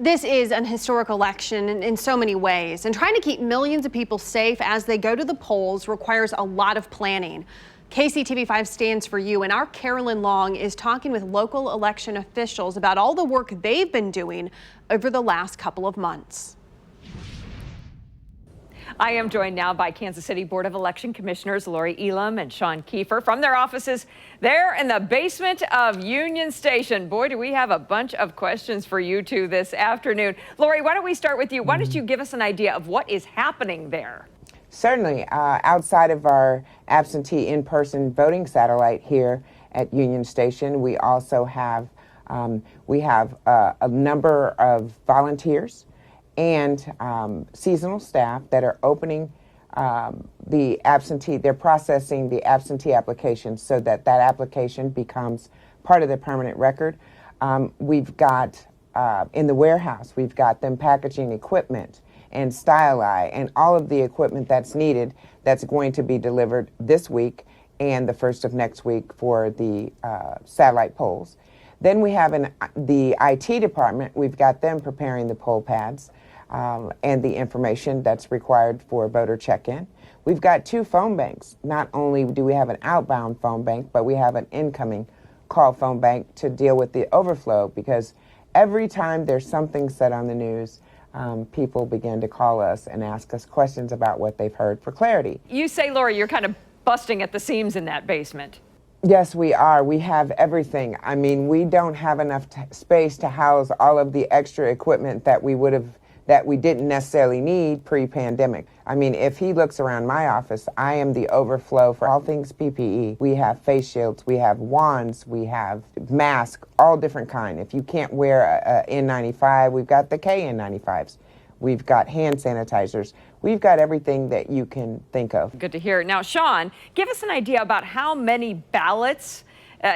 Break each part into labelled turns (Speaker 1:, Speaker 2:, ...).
Speaker 1: This is an historic election in so many ways, and trying to keep millions of people safe as they go to the polls requires a lot of planning. KCTV5 stands for you, and our Carolyn Long is talking with local election officials about all the work they've been doing over the last couple of months.
Speaker 2: I am joined now by Kansas City Board of Election Commissioners Lori Elam and Sean Kiefer from their offices there in the basement of Union Station. Boy, do we have a bunch of questions for you two this afternoon. Lori, why don't we start with you? Why don't you give us an idea of what is happening there?
Speaker 3: Certainly. Outside of our absentee in-person voting satellite here at Union Station, we also have a number of volunteers and seasonal staff that are opening they're processing the absentee applications so that application becomes part of the permanent record. We've got, in the warehouse, we've got them packaging equipment and styli and all of the equipment that's needed that's going to be delivered this week and the first of next week for the satellite polls. Then we have the IT department. We've got them preparing the poll pads and the information that's required for voter check-in. We've got 2 phone banks. Not only do we have an outbound phone bank, but we have an incoming call phone bank to deal with the overflow, because every time there's something said on the news, people begin to call us and ask us questions about what they've heard for clarity.
Speaker 2: You say, Lori, you're kind of busting at the seams in that basement.
Speaker 3: Yes, we are. We have everything. I mean, we don't have enough space to house all of the extra equipment that we didn't necessarily need pre-pandemic. I mean, if he looks around my office, I am the overflow for all things PPE. We have face shields, we have wands, we have masks, all different kind. If you can't wear a N95, we've got the KN95s. We've got hand sanitizers. We've got everything that you can think of.
Speaker 2: Good to hear. Now, Sean, give us an idea about how many ballots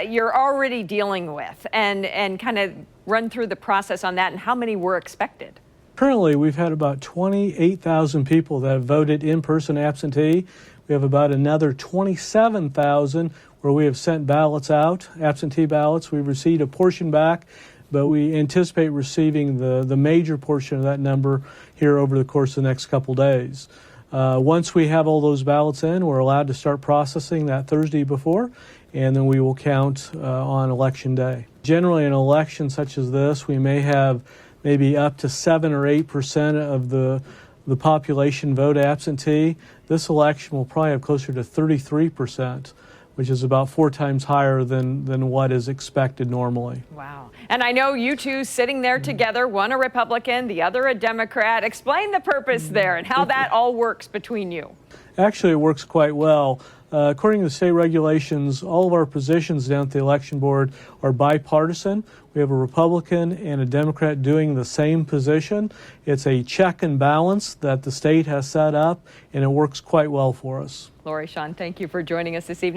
Speaker 2: you're already dealing with, and kind of run through the process on that and how many were expected.
Speaker 4: Currently, we've had about 28,000 people that have voted in-person absentee. We have about another 27,000 where we have sent ballots out, absentee ballots. We've received a portion back, but we anticipate receiving the major portion of that number here over the course of the next couple days. Once we have all those ballots in, we're allowed to start processing that Thursday before, and then we will count on Election Day. Generally, in an election such as this, we may have maybe up to 7 or 8% of the population vote absentee. This election will probably have closer to 33%, which is about 4 times higher than what is expected normally.
Speaker 2: Wow. And I know you two sitting there together, one a Republican, the other a Democrat. Explain the purpose there and how that all works between you.
Speaker 4: Actually, it works quite well. According to the state regulations, all of our positions down at the election board are bipartisan. We have a Republican and a Democrat doing the same position. It's a check and balance that the state has set up, and it works quite well for us.
Speaker 2: Lori, Sean, thank you for joining us this evening.